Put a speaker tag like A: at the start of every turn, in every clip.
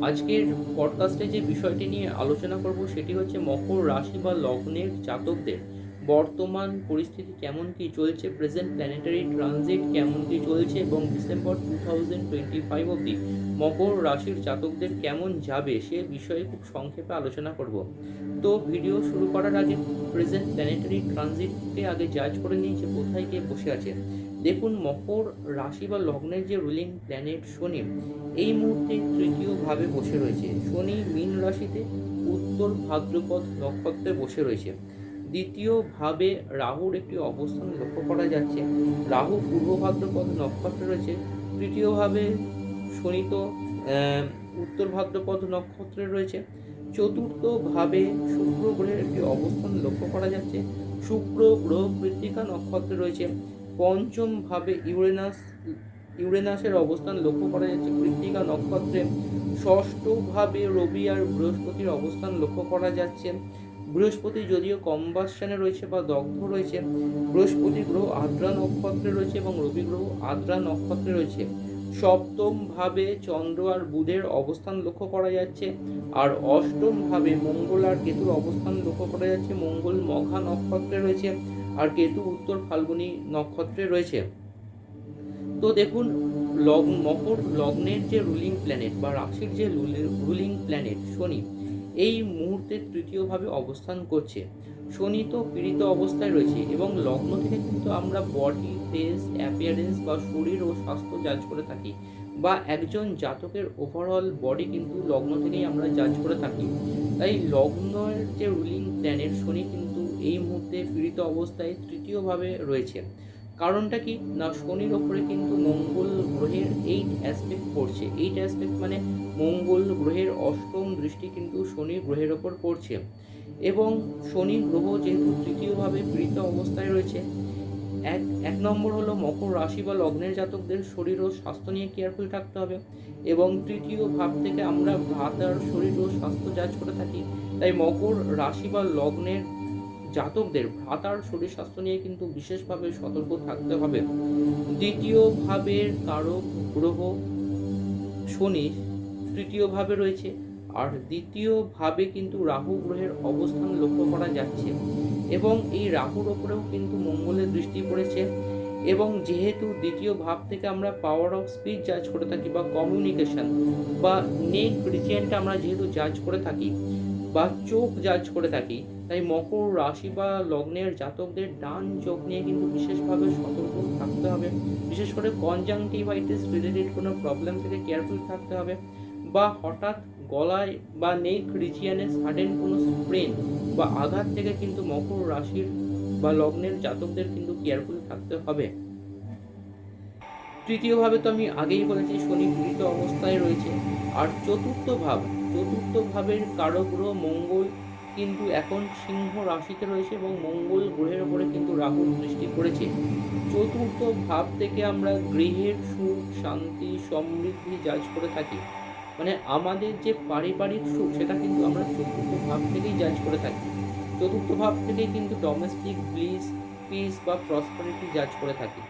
A: আজকের পডকাস্টে যে বিষয়টি নিয়ে আলোচনা করব সেটি হচ্ছে মকর রাশি বা লগ্নের জাতকদের বর্তমান পরিস্থিতি কেমন কি চলছে, প্রেজেন্ট প্ল্যানেটারি ট্রানজিট কেমন কি চলছে এবং ডিসেম্বর 2025 অবধি মকর রাশির জাতকদের কেমন যাবে সে বিষয়ে খুব সংক্ষেপে আলোচনা করব। তো ভিডিও শুরু করার আগে প্রেজেন্ট প্ল্যানেটারি ট্রানজিটকে আগে জাজ করে নিই যে কোথায় গিয়ে বসে আছে। দেখুন, মকর রাশি বা লগ্নের যে রুলিং প্ল্যানেট শনি এই মুহূর্তে তৃতীয় ভাবে বসে রয়েছে। শনি মীন রাশিতে উত্তর ভাদ্রপদ নক্ষত্রে বসে রয়েছে। দ্বিতীয় ভাবে রাহুর একটি অবস্থান লক্ষ্য করা যাচ্ছে। রাহু পূর্ব ভাদ্রপদ নক্ষত্রে রয়েছে। তৃতীয় ভাবে শনি তো উত্তর ভাদ্রপদ নক্ষত্রে রয়েছে। চতুর্থ ভাবে শুক্র গ্রহের একটি অবস্থান লক্ষ্য করা যাচ্ছে। শুক্র গ্রহ কৃত্তিকা নক্ষত্রে রয়েছে। পঞ্চম ভাবে ইউরেনাসের অবস্থান লক্ষ্য করা যাচ্ছে কৃত্তিকা নক্ষত্রে। ষষ্ঠ ভাবে রবি আর বৃহস্পতির অবস্থান লক্ষ্য করা যাচ্ছে। বৃহস্পতি যদিও কম্বাসনে রয়েছে বা দগ্ধ রয়েছে, বৃহস্পতি গ্রহ আদ্রা নক্ষত্রে রয়েছে এবং রবি গ্রহ আদ্রা নক্ষত্রে রয়েছে। সপ্তম ভাবে চন্দ্র আর বুধের অবস্থান লক্ষ্য করা যাচ্ছে। আর অষ্টম ভাবে মঙ্গল আর কেতুর অবস্থান লক্ষ্য করা যাচ্ছে। মঙ্গল মঘা নক্ষত্রে রয়েছে আর কেতু উত্তর ফাল্গুনী নক্ষত্রে রয়েছে। তো দেখুন, মকর লগ্নের যে রুলিং প্ল্যানেট বা রাশির যে রুলিং প্ল্যানেট শনি এই মুহূর্তে তৃতীয়ভাবে অবস্থান করছে। শনি তো পীড়িত অবস্থায় রয়েছে এবং লগ্ন থেকে কিন্তু আমরা বডি, ফেস, অ্যাপিয়ারেন্স বা শরীর ও স্বাস্থ্য জাজ করে থাকি, বা একজন জাতকের ওভারঅল বডি কিন্তু লগ্ন থেকেই আমরা জাজ করে থাকি। তাই লগ্নের যে রুলিং প্ল্যানেট শনি কিন্তু এই মুহূর্তে পীড়িত অবস্থায় তৃতীয়ভাবে রয়েছে। কারণটা কি না, শনির ওপরে কিন্তু মঙ্গল গ্রহের 8 অ্যাসপেক্ট পড়ছে। 8 অ্যাসপেক্ট মানে মঙ্গল গ্রহের অষ্টম দৃষ্টি কিন্তু শনি গ্রহের ওপর পড়ছে। এবং শনি গ্রহ যেহেতু তৃতীয়ভাবে পীড়িত অবস্থায় রয়েছে, এক এক নম্বর হলো মকর রাশি বা লগ্নের জাতকদের শরীর ও স্বাস্থ্য নিয়ে কেয়ারফুল থাকতে হবে। এবং তৃতীয় ভাব থেকে আমরা ভ্রাতার শরীর ও স্বাস্থ্য জাজ করে থাকি। তাই মকর রাশি বা লগ্নের জাতকদের ভ্রাতার শরীর স্বাস্থ্য নিয়ে কিন্তু বিশেষভাবে সতর্ক থাকতে হবে। দ্বিতীয় ভাবের কারক গ্রহ শনি তৃতীয় ভাবে রয়েছে, আর দ্বিতীয় ভাবে কিন্তু রাহু গ্রহের অবস্থান লক্ষ্য করা যাচ্ছে এবং এই রাহুর ওপরেও কিন্তু মঙ্গলের দৃষ্টি পড়েছে। এবং যেহেতু দ্বিতীয় ভাব থেকে আমরা পাওয়ার অফ স্পিচ জাজ করে থাকি বা কমিউনিকেশন বা নেক রিজিয়নটা আমরা যেহেতু জাজ করে থাকি বা চোখ জাজ করে থাকি, তাই মকর রাশি বা লগ্নের জাতকদের ডান চোখ নিয়ে কিন্তু বিশেষভাবে সতর্ক থাকতে হবে। বিশেষ করে কনজাংটিভাইটিস রিলেটেড কোনো প্রবলেম থেকে কেয়ারফুল থাকতে হবে, বা হঠাৎ গলায় বা নেক রিজিয়নে সাডেন কোনো স্প্রেন বা আঘাত থেকে কিন্তু মকর রাশির বা লগ্নের জাতকদের কিন্তু কেয়ারফুল থাকতে হবে। তৃতীয়ভাবে তো আমি আগেই বলেছি শনি পীড়িত অবস্থায় রয়েছে। আর চতুর্থ ভাবের কারক গ্রহ মঙ্গল কিন্তু এখন সিংহ রাশিতে রয়েছে এবং মঙ্গল গ্রহের ওপরে কিন্তু রাহুর দৃষ্টি পড়েছে। চতুর্থ ভাব থেকে আমরা গৃহের সুখ, শান্তি, সমৃদ্ধি জাজ করে থাকি। মানে আমাদের যে পারিবারিক সুখ সেটা কিন্তু আমরা চতুর্থ ভাব থেকেই জাজ করে থাকি। চতুর্থ ভাব থেকেই কিন্তু ডোমেস্টিক ব্লিস, পিস বা প্রসপারিটি জাজ করে থাকি।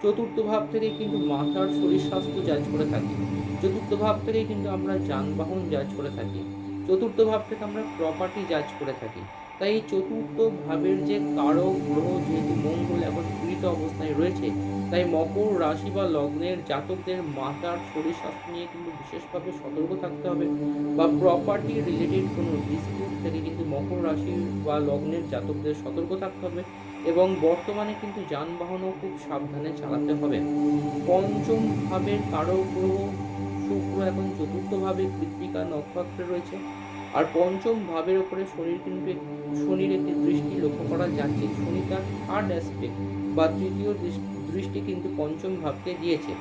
A: চতুর্থ ভাব থেকে কিন্তু মাথার শরীর স্বাস্থ্য জাজ করে থাকি। চতুর্থ ভাব থেকে কিন্তু আমরা যানবাহন জাজ করে থাকি। চতুর্থ ভাব থেকে আমরা প্রপার্টি জাজ করে থাকি। তাই এই চতুর্থ ভাবের যে কারক গ্রহ যেহেতু মঙ্গল এখন পীড়িত অবস্থায় রয়েছে, তাই মকর রাশি বা লগ্নের জাতকদের মাতার শরীর স্বাস্থ্য নিয়ে কিন্তু বিশেষভাবে সতর্ক থাকতে হবে, বা প্রপার্টি রিলেটেড কোনো ডিসপিউট থেকে কিন্তু মকর রাশি বা লগ্নের জাতকদের সতর্ক থাকতে হবে। এবং বর্তমানে কিন্তু যানবাহনও খুব সাবধানে চালাতে হবে। পঞ্চম ভাবের কারক গ্রহ শুক্র এখন চতুর্থভাবে কৃত্তিকা নক্ষত্রে রয়েছে। আর পঞ্চম ভাবের ওপরে শনির একটি দৃষ্টি লক্ষ্য করা যাচ্ছে। শনি তার থার্ড অ্যাসপেক্ট বা তৃতীয় দৃষ্টি কিন্তু পঞ্চম ভাবকে দিয়েছে।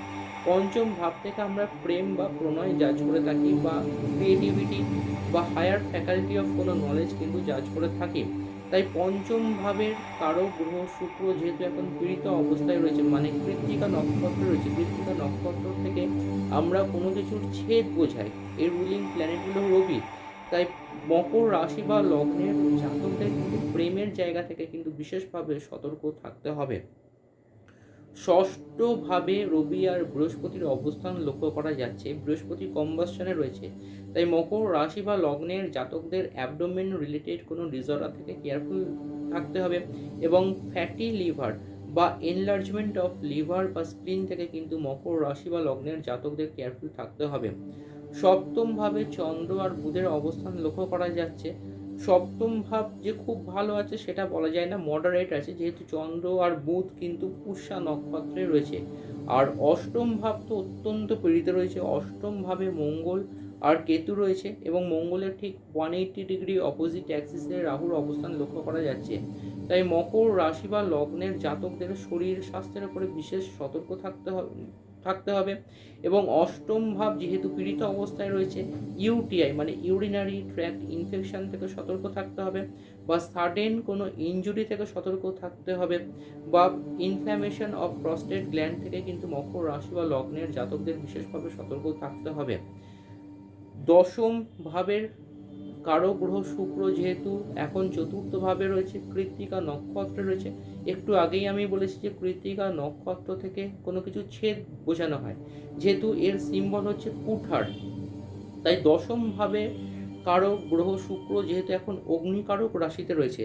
A: পঞ্চম ভাব থেকে আমরা প্রেম বা প্রণয় জাজ করে থাকি, বা ক্রিয়েটিভিটি বা হায়ার ফ্যাকাল্টি অফ কোনো নলেজ কিন্তু জাজ করে থাকি। তাই পঞ্চম ভাবের কারক গ্রহ শুক্র যেহেতু এখন পীড়িত অবস্থায় রয়েছে, মানে কৃত্তিকা নক্ষত্রে রয়েছে, কৃত্তিকা নক্ষত্র থেকে আমরা কোনো কিছুর ছেদ বোঝাই। এর রুলিং প্ল্যানেট হলো রবি। তাই মকর রাশি বা লগ্নের জাতকদের কিন্তু প্রেমের জায়গা থেকে কিন্তু বিশেষভাবে সতর্ক থাকতে হবে। ষষ্ঠভাবে রবি আর বৃহস্পতির অবস্থান লক্ষ্য করা যাচ্ছে। বৃহস্পতি কম্বাসশনে রয়েছে, তাই মকর রাশি বা লগ্নের জাতকদের অ্যাবডোমেন রিলেটেড কোনো ডিসঅর্ডার থেকে কেয়ারফুল থাকতে হবে এবং ফ্যাটি লিভার বা এনলার্জমেন্ট অফ লিভার বা স্প্লিন থেকে কিন্তু মকর রাশি বা লগ্নের জাতকদের কেয়ারফুল থাকতে হবে। সপ্তমভাবে চন্দ্র আর বুধের অবস্থান লক্ষ্য করা যাচ্ছে। সপ্তম ভাব যে খুব ভালো আছে সেটা বলা যায় না, মডারেট আছে, যেহেতু চন্দ্র আর বুধ কিন্তু পুষ্যা নক্ষত্রে রয়েছে। আর অষ্টম ভাব তো অত্যন্ত পীড়িত রয়েছে। অষ্টম ভাবে মঙ্গল আর কেতু রয়েছে এবং মঙ্গলের ঠিক 180 ডিগ্রি অপোজিট অ্যাক্সিসে রাহুর অবস্থান লক্ষ্য করা যাচ্ছে। তাই মকর রাশি বা লগ্নের জাতকদের শরীর স্বাস্থ্যের উপরে বিশেষ সতর্ক থাকতে হবে এবং অষ্টম ভাব যেহেতু পীড়িত অবস্থায় রয়েছে, ইউটিআই মানে ইউরিনারি ট্র্যাক্ট ইনফেকশন থেকে সতর্ক থাকতে হবে বা সাডেন কোনো ইনজুরি থেকে সতর্ক থাকতে হবে বা ইনফ্ল্যামেশন অফ প্রস্টেট গ্ল্যান্ড থেকে কিন্তু মকর রাশি বা লগ্নের জাতকদের বিশেষভাবে সতর্ক থাকতে হবে। দশম ভাবের কারক গ্রহ শুক্র যেহেতু এখন চতুর্থভাবে রয়েছে, কৃত্তিকা নক্ষত্রে রয়েছে। একটু আগেই আমি বলেছি যে কৃত্তিকা নক্ষত্র থেকে কোনো কিছু ছেদ বোঝানো হয়, যেহেতু এর সিম্বল হচ্ছে কুঠার। তাই দশম ভাবে কারক গ্রহ শুক্র যেহেতু এখন অগ্নিকারক রাশিতে রয়েছে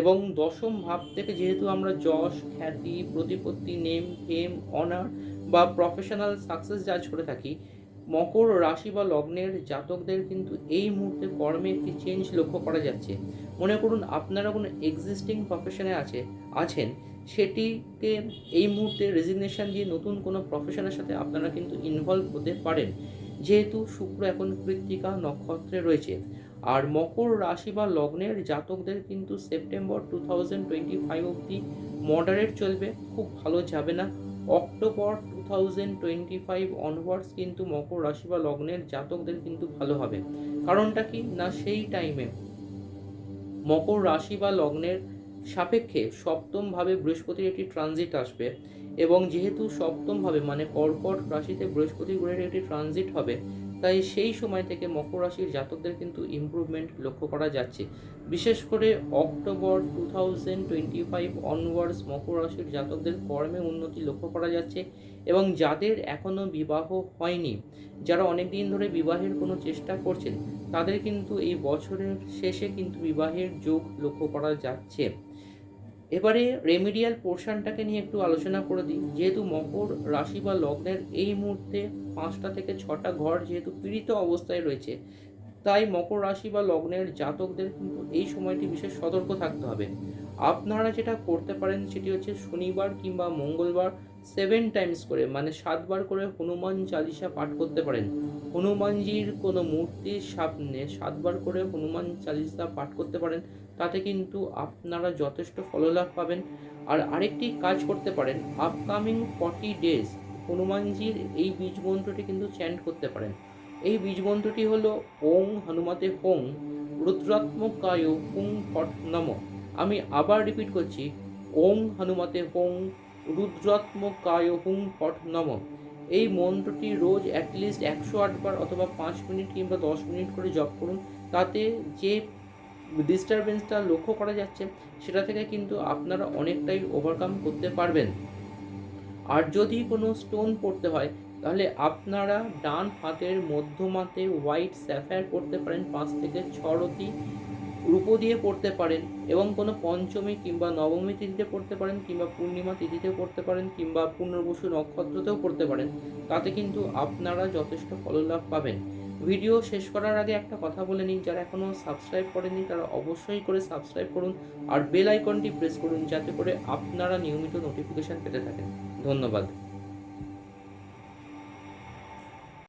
A: এবং দশম ভাব থেকে যেহেতু আমরা যশ, খ্যাতি, প্রতিপত্তি, নেম, ফেম, অনার বা প্রফেশনাল সাকসেস জাজ করে থাকি, মকর রাশি বা লগ্নের জাতকদের কিন্তু এই মুহূর্তে কর্মে একটি চেঞ্জ লক্ষ্য করা যাচ্ছে। মনে করুন আপনারা কোনো এক্সিস্টিং প্রফেশনে আছেন, সেটিকে এই মুহূর্তে রেজিগনেশন দিয়ে নতুন কোনো প্রফেশনের সাথে আপনারা কিন্তু ইনভলভ হতে পারেন, যেহেতু শুক্র এখন কৃত্তিকা নক্ষত্রে রয়েছে। আর মকর রাশি বা লগ্নের জাতকদের কিন্তু সেপ্টেম্বর 2025 অবধি মডারেট চলবে, খুব ভালো যাবে না। অক্টোবর 2025 অনওয়ার্ডস কিন্তু মকর রাশি বা লগ্নের জাতকদের কিন্তু ভালো হবে। কারণটা কি না, সেই টাইমে মকর রাশি বা লগ্নের সাপেক্ষে সপ্তমভাবে বৃহস্পতির একটি ট্রানজিট আসবে এবং যেহেতু সপ্তমভাবে মানে কর্কট রাশিতে বৃহস্পতি গ্রহের একটি ট্রানজিট হবে, তাই সেই সময় থেকে মকর রাশির জাতকদের কিন্তু ইমপ্রুভমেন্ট লক্ষ্য করা যাচ্ছে। বিশেষ করে অক্টোবর 2025 অনওয়ার্ডস মকর রাশির জাতকদের কর্মে উন্নতি লক্ষ্য করা যাচ্ছে এবং যাদের এখনও বিবাহ হয়নি, যারা অনেক দিন ধরে বিবাহের কোনো চেষ্টা করছেন, তাদের কিন্তু এই বছরের শেষে কিন্তু বিবাহের যোগ লক্ষ্য করা যাচ্ছে। এবারে রেমিডিয়াল পোর্শনটাকে নিয়ে একটু আলোচনা করে দিই। যেহেতু মকর রাশি বা লগ্নের এই মুহূর্তে 5টা থেকে 6টা ঘর যেহেতু পীড়িত অবস্থায় রয়েছে, তাই মকর রাশি বা লগ্নের জাতকদের কিন্তু এই সময়টি বিশেষ সতর্ক থাকতে হবে। আপনারা যেটা করতে পারেন সেটি হচ্ছে শনিবার কিংবা মঙ্গলবার 7 টাইমস করে মানে 7বার করে হনুমান চালিসা পাঠ করতে পারেন। হনুমানজির কোনো মূর্তির সামনে 7বার করে হনুমান চালিসা পাঠ করতে পারেন, তাতে কিন্তু আপনারা যথেষ্ট ফললাভ পাবেন। আর আরেকটি কাজ করতে পারেন, আপকামিং 40 ডেজ হনুমানজির এই বীজ মন্ত্রটি কিন্তু চ্যান্ট করতে পারেন। এই বীজ মন্ত্রটি হলো ওং হনুমতে হোং রুদ্রাত্মকায় হুং ফট নম। আমি আবার রিপিট করছি, ওং হনুমতে হোং রুদ্রাত্মকায় হুং ফট নম। এই মন্ত্রটি রোজ অ্যাটলিস্ট 108 বার অথবা 5 মিনিট কিংবা 10 মিনিট করে জপ করুন। তাতে যে ডিস্টারবেন্সটা লক্ষ্য করা যাচ্ছে সেটা থেকে কিন্তু আপনারা অনেকটাই ওভারকাম করতে পারবেন। আর যদি কোনো স্টোন পড়তে হয় তাহলে আপনারা ডান হাতের মধ্যমাতে হোয়াইট স্যাফায়ার পড়তে পারেন, 5 থেকে 6 রতি রূপো দিয়ে পড়তে পারেন এবং কোনো পঞ্চমী কিংবা নবমী তিথিতে পড়তে পারেন কিংবা পূর্ণিমা তিথিতে পড়তে পারেন কিংবা পুনর্বসু নক্ষত্রতেও পড়তে পারেন। তাতে কিন্তু আপনারা যথেষ্ট ফললাভ পাবেন। ভিডিও শেষ করার আগে একটা কথা বলে নিই, যারা এখনও সাবস্ক্রাইব করেনি তারা অবশ্যই করে সাবস্ক্রাইব করুন আর বেল আইকনটি প্রেস করুন, যাতে করে আপনারা নিয়মিত নোটিফিকেশান পেতে থাকেন। ধন্যবাদ।